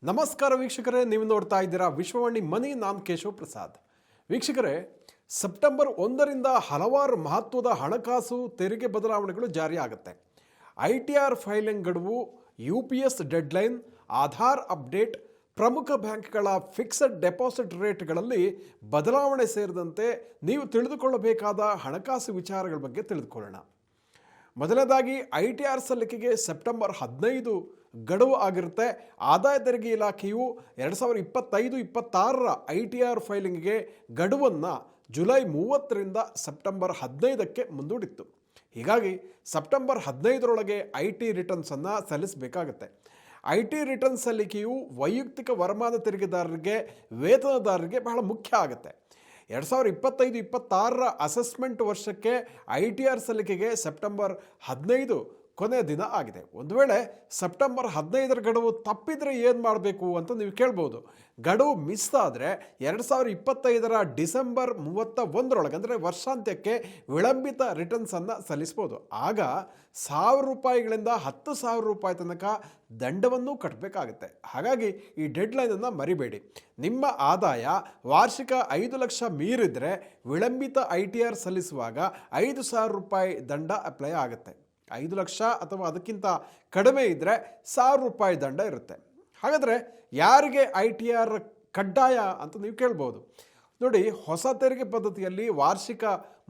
ನಮಸ್ಕಾರ ವೀಕ್ಷಕರೇ, ನೀವು ನೋಡ್ತಾ ಇದ್ದೀರಾ ವಿಶ್ವವಾಣಿ ಮನಿ. ನಾನು ಕೇಶವ್ ಪ್ರಸಾದ್. ವೀಕ್ಷಕರೇ, ಸೆಪ್ಟೆಂಬರ್ 1ರಿಂದ ಹಲವಾರು ಮಹತ್ವದ ಹಣಕಾಸು ತೆರಿಗೆ ಬದಲಾವಣೆಗಳು ಜಾರಿಯಾಗುತ್ತೆ. ITR ಫೈಲಿಂಗ್ ಗಡುವು, UPS ಡೆಡ್ಲೈನ್, ಆಧಾರ್ ಅಪ್ಡೇಟ್, ಪ್ರಮುಖ ಬ್ಯಾಂಕ್ಗಳ ಫಿಕ್ಸಡ್ ಡೆಪಾಸಿಟ್ ರೇಟ್ಗಳಲ್ಲಿ ಬದಲಾವಣೆ ಸೇರಿದಂತೆ ನೀವು ತಿಳಿದುಕೊಳ್ಳಬೇಕಾದ ಹಣಕಾಸು ವಿಚಾರಗಳ ಬಗ್ಗೆ ತಿಳಿದುಕೊಳ್ಳೋಣ. ಮೊದಲನೇದಾಗಿ ITR ಸಲ್ಲಿಕೆಗೆ ಸೆಪ್ಟೆಂಬರ್ 15 ಗಡುವು ಆಗಿರುತ್ತೆ. ಆದಾಯ ತೆರಿಗೆ ಇಲಾಖೆಯು 2025-26ರ ITR ಫೈಲಿಂಗ್ಗೆ ಗಡುವನ್ನು ಜುಲೈ 30ರಿಂದ ಸೆಪ್ಟೆಂಬರ್ 15ಕ್ಕೆ ಮುಂದೂಡಿತ್ತು. ಹೀಗಾಗಿ ಸೆಪ್ಟೆಂಬರ್ 15ರೊಳಗೆ IT ರಿಟರ್ನ್ಸನ್ನು ಸಲ್ಲಿಸಬೇಕಾಗತ್ತೆ. IT ರಿಟರ್ನ್ ಸಲ್ಲಿಕೆಯು ವೈಯಕ್ತಿಕ ವರಮಾನ ತೆರಿಗೆದಾರರಿಗೆ, ವೇತನದಾರರಿಗೆ ಬಹಳ ಮುಖ್ಯ ಆಗುತ್ತೆ. 2025-26ರ ಅಸೆಸ್ಮೆಂಟ್ ವರ್ಷಕ್ಕೆ ITR ಸಲ್ಲಿಕೆಗೆ ಸೆಪ್ಟೆಂಬರ್ 15 ಕೊನೆಯ ದಿನ ಆಗಿದೆ. ಒಂದು ವೇಳೆ ಸೆಪ್ಟೆಂಬರ್ 15ರ ಗಡುವು ತಪ್ಪಿದರೆ ಏನು ಮಾಡಬೇಕು ಅಂತ ನೀವು ಕೇಳ್ಬೋದು. ಗಡುವು ಮಿಸ್ ಆದರೆ 2025ರ ಡಿಸೆಂಬರ್ 31ರೊಳಗೆ ಅಂದರೆ ವರ್ಷಾಂತ್ಯಕ್ಕೆ ವಿಳಂಬಿತ ರಿಟರ್ನ್ಸನ್ನು ಸಲ್ಲಿಸ್ಬೋದು. ಆಗ ₹1,000ಗಳಿಂದ ₹10,000 ತನಕ ದಂಡವನ್ನು ಕಟ್ಟಬೇಕಾಗುತ್ತೆ. ಹಾಗಾಗಿ ಈ ಡೆಡ್ಲೈನನ್ನು ಮರಿಬೇಡಿ. ನಿಮ್ಮ ಆದಾಯ ವಾರ್ಷಿಕ 5 ಲಕ್ಷ ಮೀರಿದರೆ ವಿಳಂಬಿತ ITR ಸಲ್ಲಿಸುವಾಗ ₹5,000 ದಂಡ ಅಪ್ಲೈ ಆಗುತ್ತೆ. 5 ಲಕ್ಷ ಅಥವಾ ಅದಕ್ಕಿಂತ ಕಡಿಮೆ ಇದ್ದರೆ ₹1,000 ದಂಡ ಇರುತ್ತೆ. ಹಾಗಾದರೆ ಯಾರಿಗೆ ITR ಕಡ್ಡಾಯ ಅಂತ ನೀವು ಕೇಳ್ಬೋದು. ನೋಡಿ, ಹೊಸ ತೆರಿಗೆ ಪದ್ಧತಿಯಲ್ಲಿ ವಾರ್ಷಿಕ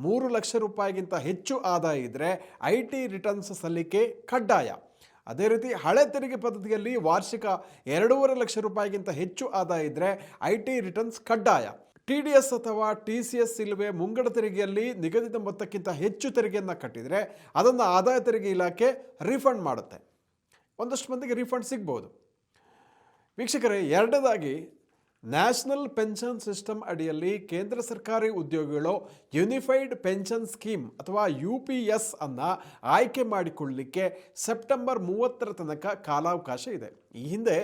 ₹3 ಲಕ್ಷಗಿಂತ ಹೆಚ್ಚು ಆದಾಯ ಇದ್ದರೆ IT ರಿಟರ್ನ್ಸ್ ಸಲ್ಲಿಕೆ ಕಡ್ಡಾಯ. ಅದೇ ರೀತಿ ಹಳೆ ತೆರಿಗೆ ಪದ್ಧತಿಯಲ್ಲಿ ವಾರ್ಷಿಕ ₹2.5 ಲಕ್ಷಗಿಂತ ಹೆಚ್ಚು ಆದಾಯ ಇದ್ದರೆ IT ರಿಟರ್ನ್ಸ್ ಕಡ್ಡಾಯ. TDS ಅಥವಾ TCS ಇಲ್ಲವೇ ಮುಂಗಡ ತೆರಿಗೆಯಲ್ಲಿ ನಿಗದಿತ ಮೊತ್ತಕ್ಕಿಂತ ಹೆಚ್ಚು ತೆರಿಗೆಯನ್ನು ಕಟ್ಟಿದರೆ ಅದನ್ನು ಆದಾಯ ತೆರಿಗೆ ಇಲಾಖೆ ರೀಫಂಡ್ ಮಾಡುತ್ತೆ. ಒಂದಷ್ಟು ಮಂದಿಗೆ ರೀಫಂಡ್ ಸಿಗ್ಬೋದು. ವೀಕ್ಷಕರೇ, ಎರಡನೇದಾಗಿ ನ್ಯಾಷನಲ್ ಪೆನ್ಷನ್ ಸಿಸ್ಟಮ್ ಅಡಿಯಲ್ಲಿ ಕೇಂದ್ರ ಸರ್ಕಾರಿ ಉದ್ಯೋಗಿಗಳು ಯೂನಿಫೈಡ್ ಪೆನ್ಷನ್ ಸ್ಕೀಮ್ ಅಥವಾ UPS ಅನ್ನು ಆಯ್ಕೆ ಮಾಡಿಕೊಳ್ಳಲಿಕ್ಕೆ ಸೆಪ್ಟೆಂಬರ್ 30ರ ತನಕ ಕಾಲಾವಕಾಶ ಇದೆ. ಈ ಹಿಂದೆ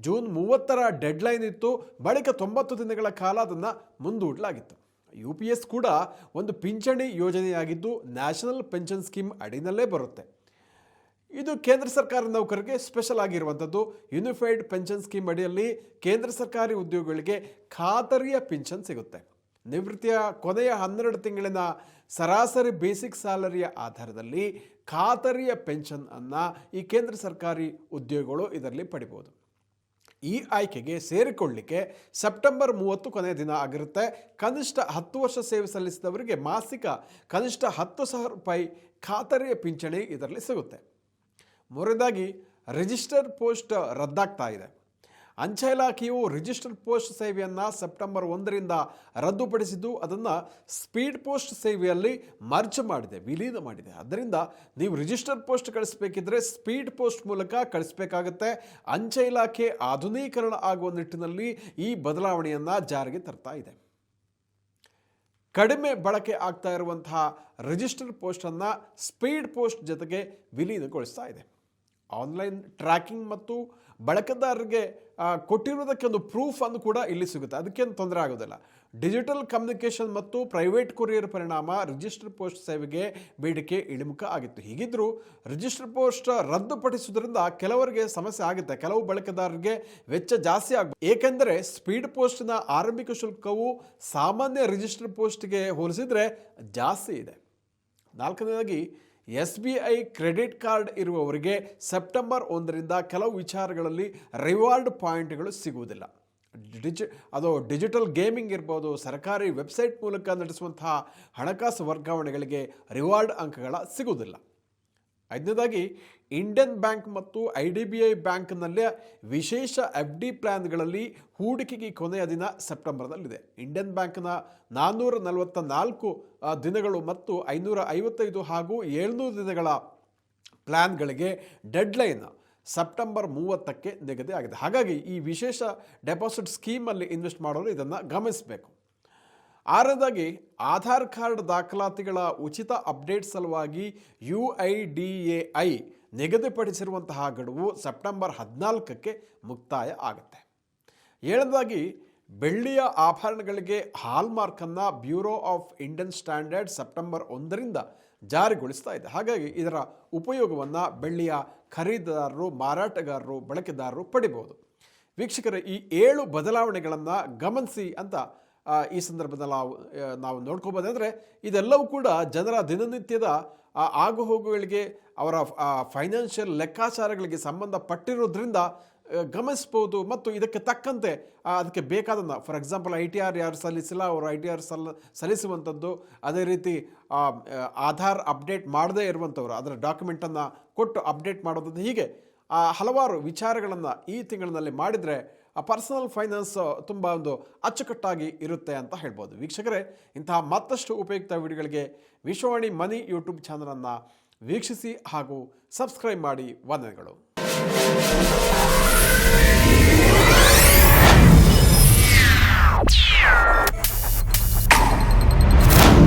ಜೂನ್ 30ರ ಡೆಡ್ಲೈನ್ ಇತ್ತು. ಬಳಿಕ 90 ದಿನಗಳ ಕಾಲ ಅದನ್ನು ಮುಂದೂಡಲಾಗಿತ್ತು. UPS ಕೂಡ ಒಂದು ಪಿಂಚಣಿ ಯೋಜನೆಯಾಗಿದ್ದು ನ್ಯಾಷನಲ್ ಪೆನ್ಷನ್ ಸ್ಕೀಮ್ ಅಡಿನಲ್ಲೇ ಬರುತ್ತೆ. ಇದು ಕೇಂದ್ರ ಸರ್ಕಾರದ ನೌಕರರಿಗೆ ಸ್ಪೆಷಲ್ ಆಗಿರುವಂಥದ್ದು. ಯೂನಿಫೈಡ್ ಪೆನ್ಷನ್ ಸ್ಕೀಮ್ ಅಡಿಯಲ್ಲಿ ಕೇಂದ್ರ ಸರ್ಕಾರಿ ಉದ್ಯೋಗಿಗಳಿಗೆ ಖಾತರಿಯ ಪಿಂಚನ್ ಸಿಗುತ್ತೆ. ನಿವೃತ್ತಿಯ ಕೊನೆಯ 12 ತಿಂಗಳಿನ ಸರಾಸರಿ ಬೇಸಿಕ್ ಸ್ಯಾಲರಿಯ ಆಧಾರದಲ್ಲಿ ಖಾತರಿಯ ಪೆನ್ಷನ್ ಅನ್ನು ಈ ಕೇಂದ್ರ ಸರ್ಕಾರಿ ಉದ್ಯೋಗಿಗಳು ಇದರಲ್ಲಿ ಪಡಿಬೋದು. ಈ ಆಯ್ಕೆಗೆ ಸೇರಿಕೊಳ್ಳಲಿಕ್ಕೆ ಸೆಪ್ಟೆಂಬರ್ 30 ಕೊನೆಯ ದಿನ ಆಗಿರುತ್ತೆ. ಕನಿಷ್ಠ 10 ವರ್ಷ ಸೇವೆ ಸಲ್ಲಿಸಿದವರಿಗೆ ಮಾಸಿಕ ಕನಿಷ್ಠ ₹10,000 ಖಾತರಿಯ ಪಿಂಚಣಿ ಇದರಲ್ಲಿ ಸಿಗುತ್ತೆ. ಮೂರನೇದಾಗಿ ರಿಜಿಸ್ಟರ್ ಪೋಸ್ಟ್ ರದ್ದಾಗ್ತಾ ಇದೆ. ಅಂಚೆ ಇಲಾಖೆಯು ರಿಜಿಸ್ಟರ್ ಪೋಸ್ಟ್ ಸೇವೆಯನ್ನು ಸೆಪ್ಟೆಂಬರ್ 1ರಿಂದ ರದ್ದುಪಡಿಸಿದ್ದು ಅದನ್ನು ಸ್ಪೀಡ್ ಪೋಸ್ಟ್ ಸೇವೆಯಲ್ಲಿ ಮರ್ಜ್ ಮಾಡಿದೆ, ವಿಲೀನ ಮಾಡಿದೆ. ಆದ್ದರಿಂದ ನೀವು ರಿಜಿಸ್ಟರ್ ಪೋಸ್ಟ್ ಕಳಿಸಬೇಕಿದ್ರೆ ಸ್ಪೀಡ್ ಪೋಸ್ಟ್ ಮೂಲಕ ಕಳಿಸಬೇಕಾಗತ್ತೆ. ಅಂಚೆ ಇಲಾಖೆ ಆಧುನೀಕರಣ ಆಗುವ ನಿಟ್ಟಿನಲ್ಲಿ ಈ ಬದಲಾವಣೆಯನ್ನು ಜಾರಿಗೆ ತರ್ತಾ ಇದೆ. ಕಡಿಮೆ ಬಳಕೆ ಆಗ್ತಾ ಇರುವಂತಹ ರಿಜಿಸ್ಟರ್ ಪೋಸ್ಟನ್ನು ಸ್ಪೀಡ್ ಪೋಸ್ಟ್ ಜೊತೆಗೆ ವಿಲೀನಗೊಳಿಸ್ತಾ ಇದೆ. ಆನ್ಲೈನ್ ಟ್ರ್ಯಾಕಿಂಗ್ ಮತ್ತು ಬಳಕೆದಾರರಿಗೆ ಕೊಟ್ಟಿರುವುದಕ್ಕೆ ಒಂದು ಪ್ರೂಫ್ ಅನ್ನು ಕೂಡ ಇಲ್ಲಿ ಸಿಗುತ್ತೆ. ಅದಕ್ಕೇನು ತೊಂದರೆ ಆಗೋದಿಲ್ಲ. ಡಿಜಿಟಲ್ ಕಮ್ಯುನಿಕೇಷನ್ ಮತ್ತು ಪ್ರೈವೇಟ್ ಕೊರಿಯರ್ ಪರಿಣಾಮ ರಿಜಿಸ್ಟರ್ ಪೋಸ್ಟ್ ಸೇವೆಗೆ ಬೇಡಿಕೆ ಇಳಿಮುಖ ಆಗಿತ್ತು. ಹೀಗಿದ್ದರೂ ರಿಜಿಸ್ಟರ್ ಪೋಸ್ಟ್ ರದ್ದುಪಡಿಸುವುದರಿಂದ ಕೆಲವರಿಗೆ ಸಮಸ್ಯೆ ಆಗುತ್ತೆ. ಕೆಲವು ಬಳಕೆದಾರರಿಗೆ ವೆಚ್ಚ ಜಾಸ್ತಿ ಆಗುತ್ತೆ. ಏಕೆಂದರೆ ಸ್ಪೀಡ್ ಪೋಸ್ಟ್ನ ಆರಂಭಿಕ ಶುಲ್ಕವು ಸಾಮಾನ್ಯ ರಿಜಿಸ್ಟರ್ ಪೋಸ್ಟ್ಗೆ ಹೋಲಿಸಿದರೆ ಜಾಸ್ತಿ ಇದೆ. ನಾಲ್ಕನೇದಾಗಿ SBI ಕ್ರೆಡಿಟ್ ಕಾರ್ಡ್ ಇರುವವರಿಗೆ ಸೆಪ್ಟೆಂಬರ್ 1ರಿಂದ ಕೆಲವು ವಿಚಾರಗಳಲ್ಲಿ ರಿವಾರ್ಡ್ ಪಾಯಿಂಟ್ಗಳು ಸಿಗುವುದಿಲ್ಲ. ಅದು ಡಿಜಿಟಲ್ ಗೇಮಿಂಗ್ ಇರ್ಬೋದು, ಸರ್ಕಾರಿ ವೆಬ್ಸೈಟ್ ಮೂಲಕ ನಡೆಸುವಂತಹ ಹಣಕಾಸು ವರ್ಗಾವಣೆಗಳಿಗೆ ರಿವಾರ್ಡ್ ಅಂಕಗಳ ಸಿಗುವುದಿಲ್ಲ. ಐದನೇದಾಗಿ ಇಂಡಿಯನ್ ಬ್ಯಾಂಕ್ ಮತ್ತು IDBI ಬ್ಯಾಂಕ್ನಲ್ಲೇ ವಿಶೇಷ FD ಪ್ಲ್ಯಾನ್ಗಳಲ್ಲಿ ಹೂಡಿಕೆಗೆ ಕೊನೆಯ ದಿನ ಸೆಪ್ಟೆಂಬರ್ನಲ್ಲಿದೆ. ಇಂಡಿಯನ್ ಬ್ಯಾಂಕ್ನ 444 ದಿನಗಳು ಮತ್ತು 555 ಹಾಗೂ 700 ದಿನಗಳ ಪ್ಲ್ಯಾನ್ಗಳಿಗೆ ಡೆಡ್ಲೈನ್ ಸೆಪ್ಟೆಂಬರ್ 30ಕ್ಕೆ ನಿಗದಿ ಆಗಿದೆ. ಹಾಗಾಗಿ ಈ ವಿಶೇಷ ಡೆಪಾಸಿಟ್ ಸ್ಕೀಮಲ್ಲಿ ಇನ್ವೆಸ್ಟ್ ಮಾಡೋರು ಇದನ್ನು ಗಮನಿಸಬೇಕು. ಆರನೇದಾಗಿ ಆಧಾರ್ ಕಾರ್ಡ್ ದಾಖಲಾತಿಗಳ ಉಚಿತ ಅಪ್ಡೇಟ್ ಸಲುವಾಗಿ UIDAI ನಿಗದಿಪಡಿಸಿರುವಂತಹ ಗಡುವು ಸೆಪ್ಟೆಂಬರ್ 14ಕ್ಕೆ ಮುಕ್ತಾಯ ಆಗುತ್ತೆ. ಏಳನೇದಾಗಿ ಬೆಳ್ಳಿಯ ಆಭರಣಗಳಿಗೆ ಹಾಲ್ಮಾರ್ಕನ್ನು bureau of Indian standard September 1ರಿಂದ ಜಾರಿಗೊಳಿಸ್ತಾ ಇದೆ. ಹಾಗಾಗಿ ಇದರ ಉಪಯೋಗವನ್ನು ಬೆಳ್ಳಿಯ ಖರೀದಿದಾರರು, ಮಾರಾಟಗಾರರು, ಬಳಕೆದಾರರು ಪಡಿಬೋದು. ವೀಕ್ಷಕರೇ, ಈ 7 ಬದಲಾವಣೆಗಳನ್ನು ಗಮನಿಸಿ ಅಂತ ಈ ಸಂದರ್ಭದಲ್ಲಿ ನಾವು ನೋಡ್ಕೋಬೋದಂದರೆ, ಇದೆಲ್ಲವೂ ಕೂಡ ಜನರ ದಿನನಿತ್ಯದ ಆಗುಹೋಗುಗಳಿಗೆ, ಅವರ ಫೈನಾನ್ಷಿಯಲ್ ಲೆಕ್ಕಾಚಾರಗಳಿಗೆ ಸಂಬಂಧಪಟ್ಟಿರೋದ್ರಿಂದ ಗಮನಿಸ್ಬೋದು. ಮತ್ತು ಇದಕ್ಕೆ ತಕ್ಕಂತೆ ಅದಕ್ಕೆ ಬೇಕಾದನ್ನು, ಫಾರ್ ಎಕ್ಸಾಂಪಲ್ ITR ಯಾರು ಸಲ್ಲಿಸಿಲ್ಲ ಅವರು ITR ಸಲ್ಲಿಸುವಂಥದ್ದು, ಅದೇ ರೀತಿ ಆಧಾರ್ ಅಪ್ಡೇಟ್ ಮಾಡದೇ ಇರುವಂಥವ್ರು ಅದರ ಡಾಕ್ಯುಮೆಂಟನ್ನು ಕೊಟ್ಟು ಅಪ್ಡೇಟ್ ಮಾಡೋದು, ಹೀಗೆ ಹಲವಾರು ವಿಚಾರಗಳನ್ನು ಈ ತಿಂಗಳಿನಲ್ಲಿ ಮಾಡಿದರೆ ಪರ್ಸನಲ್ ಫೈನಾನ್ಸ್ ತುಂಬ ಒಂದು ಅಚ್ಚುಕಟ್ಟಾಗಿ ಇರುತ್ತೆ ಅಂತ ಹೇಳ್ಬೋದು. ವೀಕ್ಷಕರೇ, ಇಂತಹ ಮತ್ತಷ್ಟು ಉಪಯುಕ್ತ ವಿಡಿಯೋಗಳಿಗೆ ವಿಶ್ವವಾಣಿ ಮನಿ ಯೂಟ್ಯೂಬ್ ಚಾನಲನ್ನು ವೀಕ್ಷಿಸಿ ಹಾಗೂ ಸಬ್ಸ್ಕ್ರೈಬ್ ಮಾಡಿ. ವಂದನೆಗಳು.